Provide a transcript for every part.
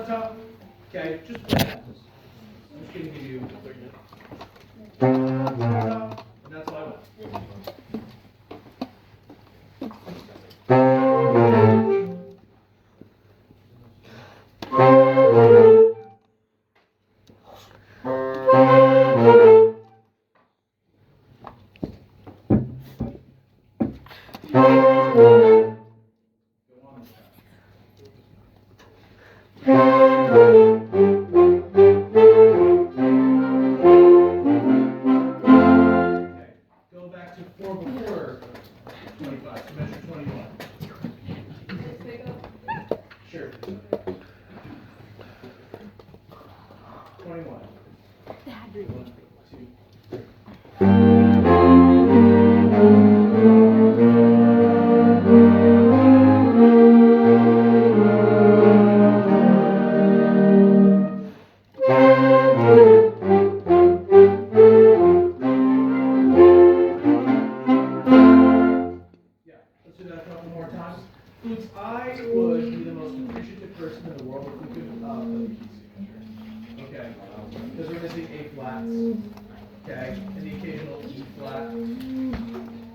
top. Okay, just play that. I'm just gonna give you a quick minute. And that's all I want. Go back to 4 before 25, so measure 21. Sure. 21. 1, 2. Let's do that a couple more times. Foods, I would be the most appreciative person in the world if we could play the key signature. Okay? Because we're missing A flats. Okay? And the occasional E flat.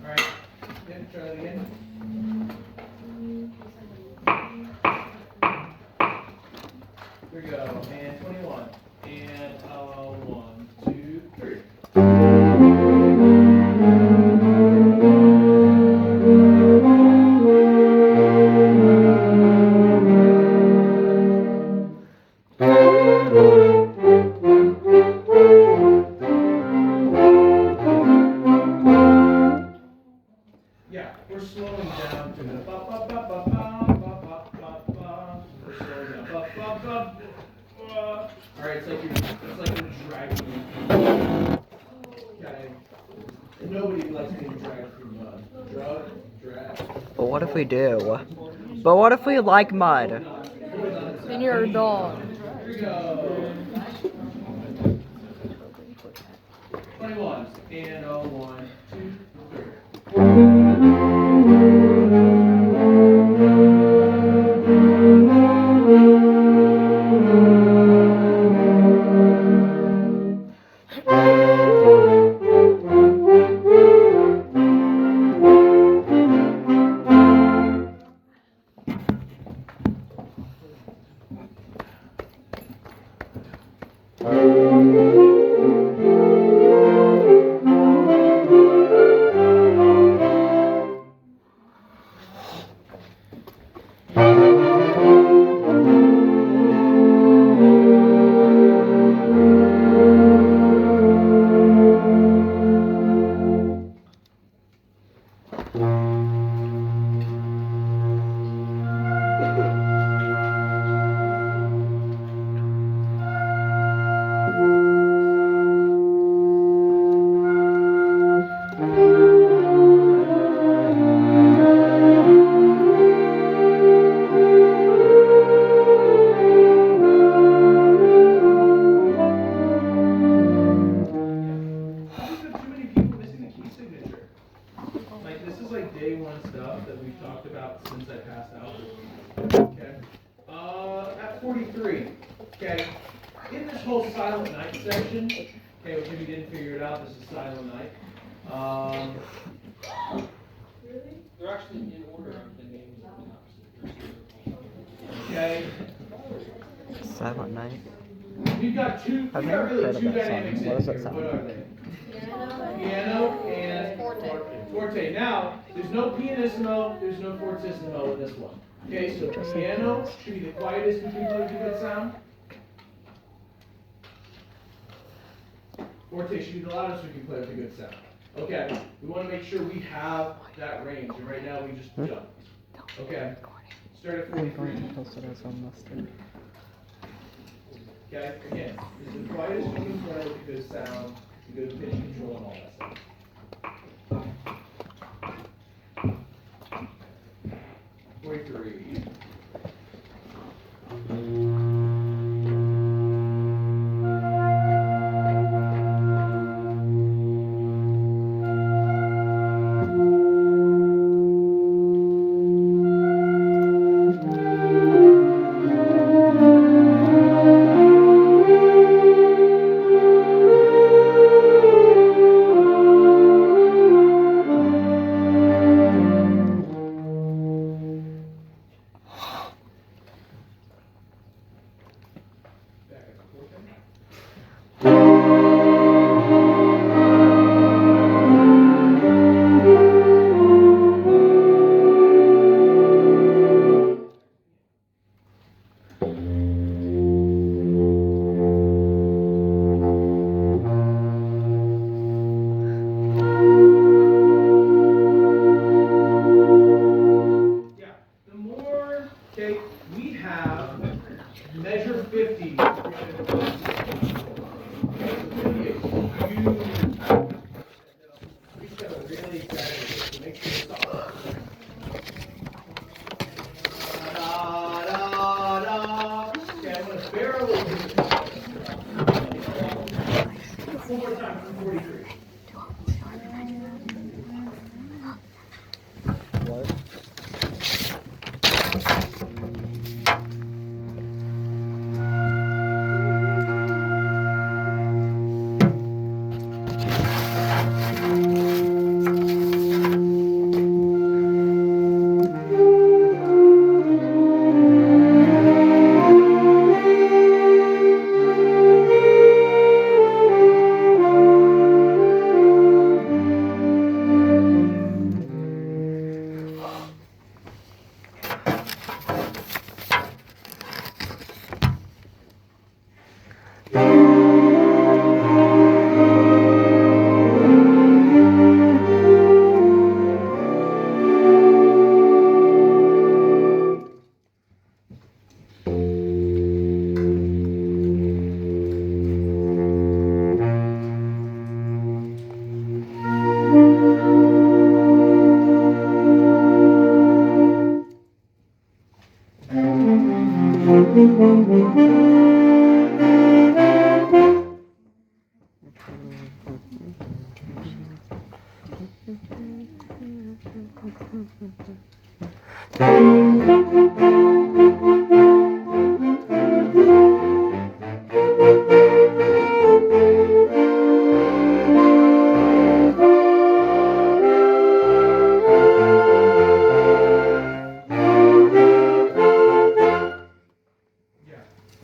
Alright? Yeah, try that again. Here we go. And 21. And 1, 2, 3. Yeah, we're slowing down to the ba ba ba ba ba ba ba ba ba. We're slowing down. Ba ba ba ba. All right, it's like you're dragging me. Okay. Nobody likes being dragged through mud. Drag. But what if we do? But what if we like mud? Then you're a dog. Here we go. 21. And 1, 2, 3. At 43, okay, in this whole Silent Night section, okay, which if you didn't figure it out, this is Silent Night. Really? They're actually in order of the names of the notes. Okay. Silent Night. We've got I've never really heard of two that song. dynamics What in does here. that sound What like? are they? Piano and forte. Now, there's no pianissimo, there's no fortissimo in this one. Okay, so piano should be the quietest we can play with a good sound. Forte should be the loudest we can play with a good sound. Okay, we want to make sure we have that range, and right now we just jump. Okay, start at 43. Okay, again, this is the quietest we can play with a good sound, a good pitch control, and all that stuff. 43. barrel is one more time from 43.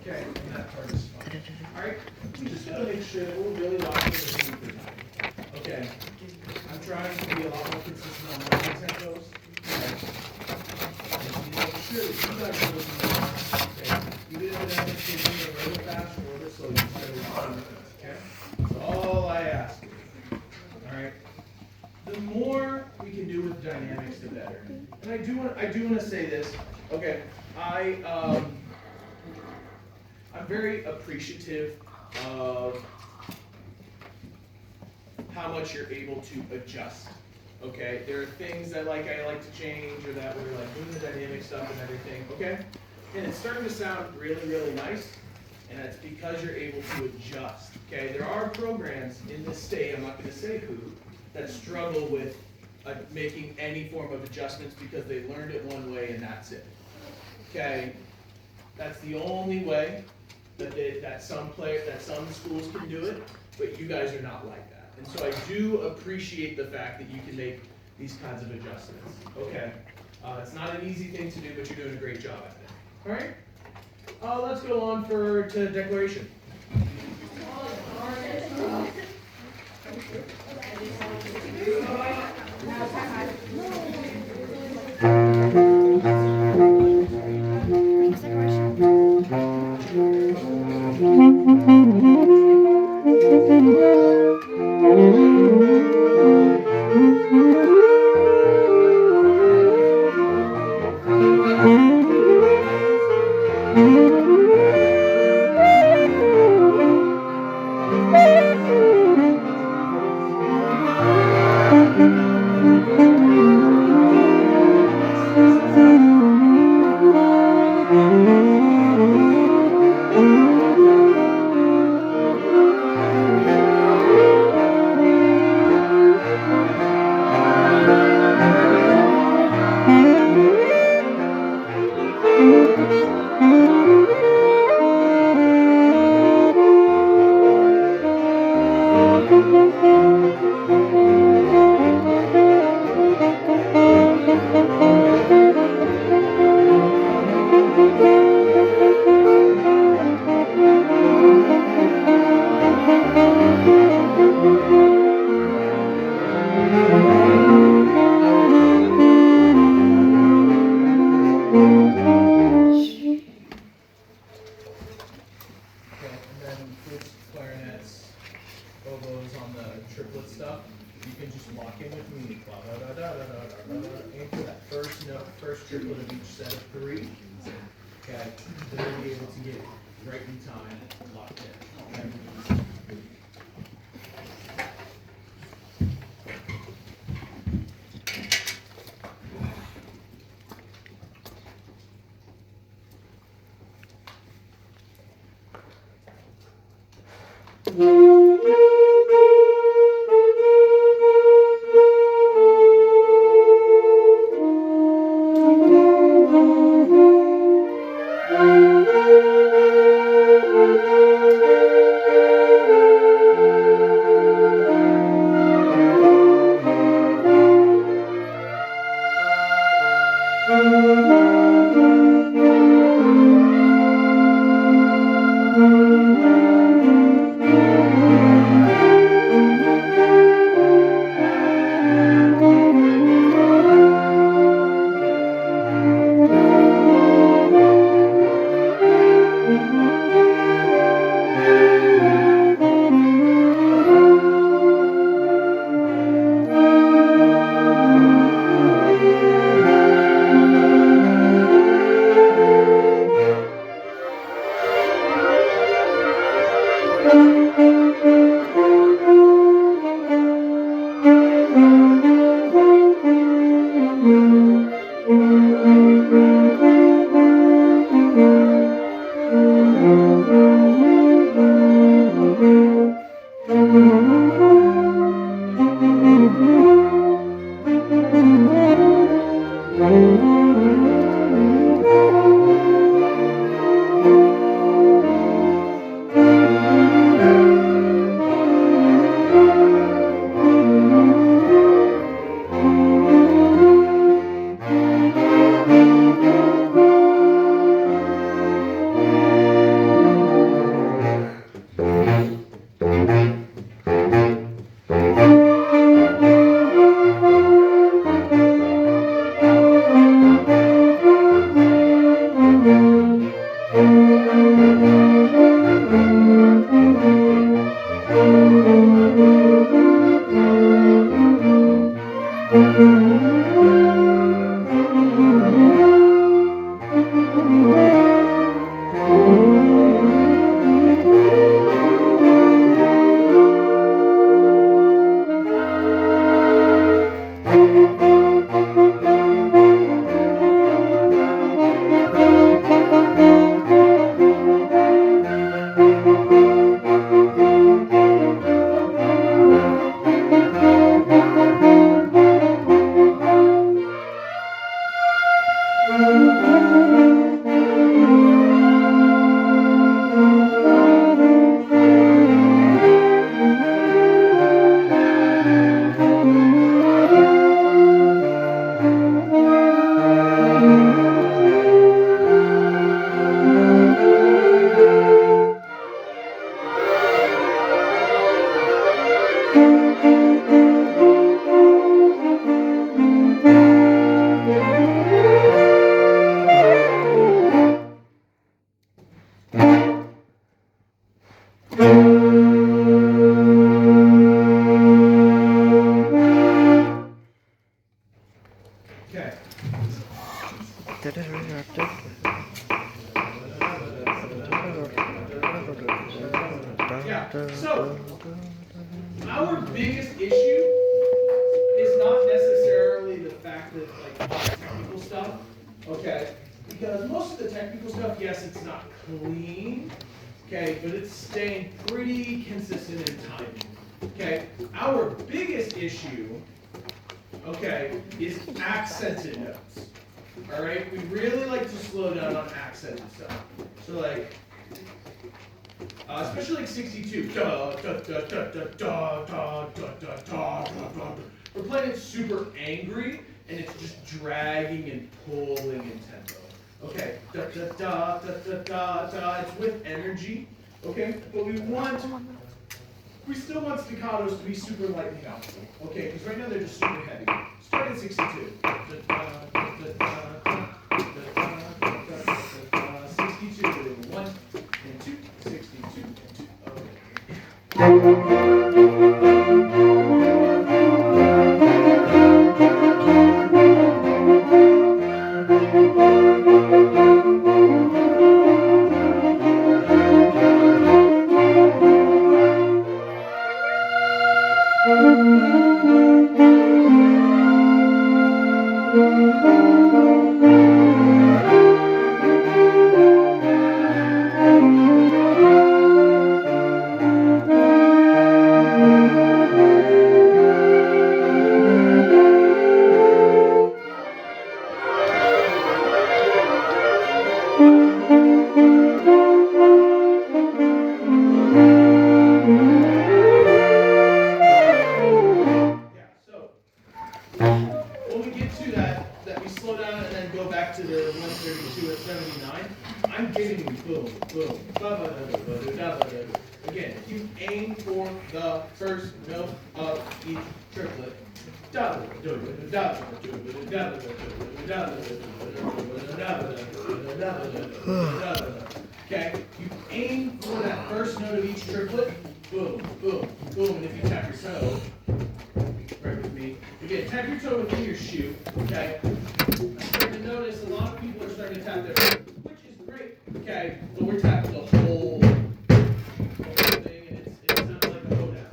Okay, and that part is fine. Alright, we just gotta make sure that we're really locked in the theme for time. Okay, I'm trying to be a lot more consistent on my content goes. Okay. And make sure that you guys are listening to this. Okay, even if it ends up getting a little fast or a little slow, you just gotta listen to it. Okay? That's all I ask. Alright? The more we can do with dynamics, the better. And I do want to say this. Okay, I'm very appreciative of how much you're able to adjust. Okay, there are things that I like to change, or that we're like doing the dynamic stuff and everything. Okay, and it's starting to sound really, really nice, and that's because you're able to adjust. Okay, there are programs in this state, I'm not going to say who, that struggle with making any form of adjustments because they learned it one way and that's it. Okay, that's the only way that some schools can do it, but you guys are not like that. And so I do appreciate the fact that you can make these kinds of adjustments. Okay, it's not an easy thing to do, but you're doing a great job at it. All right, let's go on to declaration. Oboes on the triplet stuff, you can just walk in with me. Aim for that first note, first triplet of each set of 3. Okay, then you'll be able to get right in time, locked in. Okay? Okay. Yeah. So our biggest issue is not necessarily the fact that like technical stuff, okay? Because most of the technical stuff, yes, it's not clean, okay, but it's staying pretty consistent in timing. Okay. Our biggest issue, okay, is accented notes. All right, we really like to slow down on accented stuff. So like, especially like 62. Da da da da da da da da da da da. We're playing it super angry, and it's just dragging and pulling in tempo. Okay, da da da da da da da. It's with energy. Okay, but we still want staccatos to be super light and powerful. Okay, because right now they're just super heavy. Start at 62. Da, da, da, da, da, da, da, da, da, 62. 1 and 2. 62 and 2. Again, if you aim for the first note of each triplet. Okay, you aim for that first note of each triplet. Boom, boom, boom. And if you tap your toe, right with me. Again, tap your toe within your shoe. Okay. I'm starting to notice a lot of people are starting to tap their foot, which is great. Okay, but we're tapping the whole thing, and it sounds like a hoedown.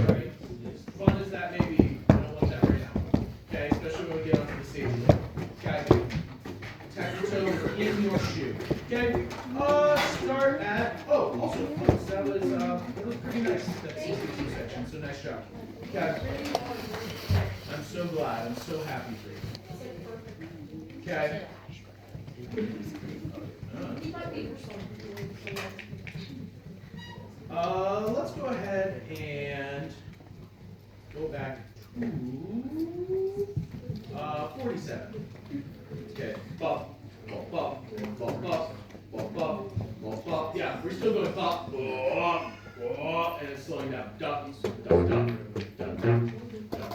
Right? As fun as that may be, I don't want that right now. Okay, especially when we get onto the stage. Okay. Tap your toe within your shoe. Okay. Start at. Oh, also, that was pretty nice. That 62 section. So nice job. Okay. I'm so glad. I'm so happy for you. Okay. Let's go ahead and go back to 47. Okay. Bop, bop, bop, bop, bop, bop, bop, bop, bop. Yeah, we're still going bop, bop, bop, and it's slowing down. Dup, dup, dup, dup,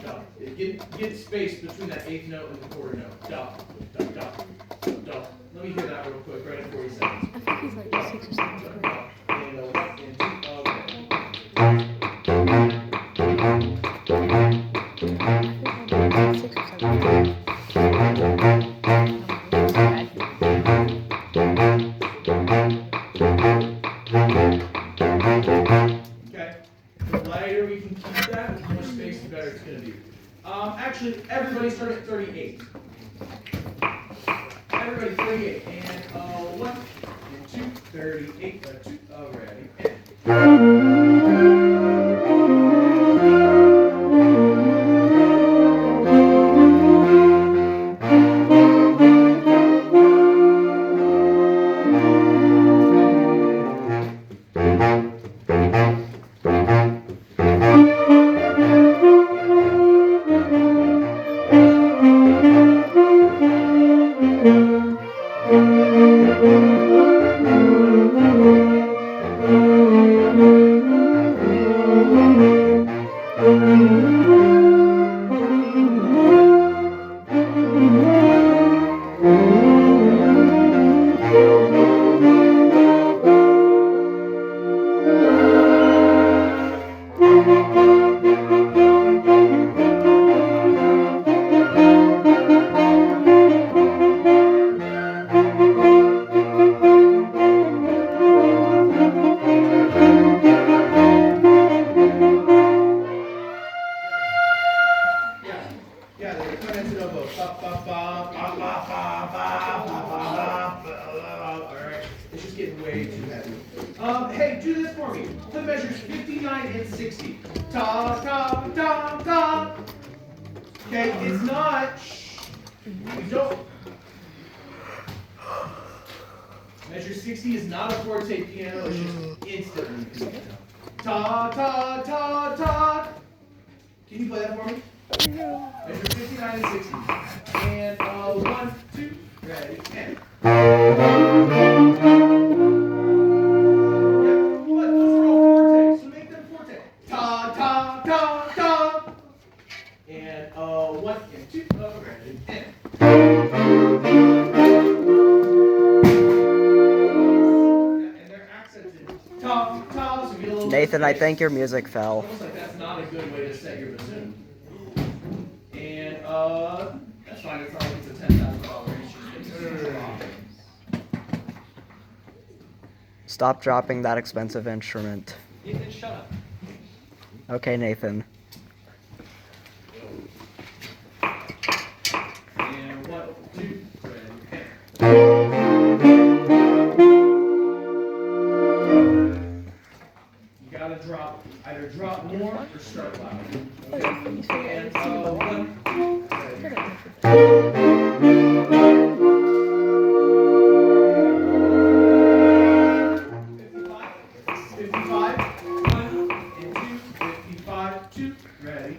dup. Get space between that eighth note and the quarter note. Dup, dup, dup, dup, dup. Let me hear that real quick, right at 40 seconds. I think he's like 6 or 7. And one, and two, okay. I think he's like 6 or 7. Okay. The lighter we can keep that, the more space, the better it's going to be. Actually, everybody start at 38. Everybody 38. And 1 and 2, 38, 2, already. Hey, do this for me. The measures 59 and 60. Ta, ta, ta, ta. Okay, it's not. We don't. Measure 60 is not a forte piano, it's just instantly piano. Ta, ta, ta, ta. Can you play that for me? Measure 59 and 60. And 1, 2, ready, and. And 1 and 2, ready, and. And they're accented. Ta, ta, so get a little Nathan, I think your music fell. Almost like that's not a good way to set your bassoon. And that's fine. It's not like it's a $10,000 instrument. Stop dropping that expensive instrument. Ethan, shut up. Okay, Nathan. And 1, 2, ready, and. You gotta drop, either drop more or start loud. Okay? And 1, 2, ready.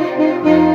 Bye.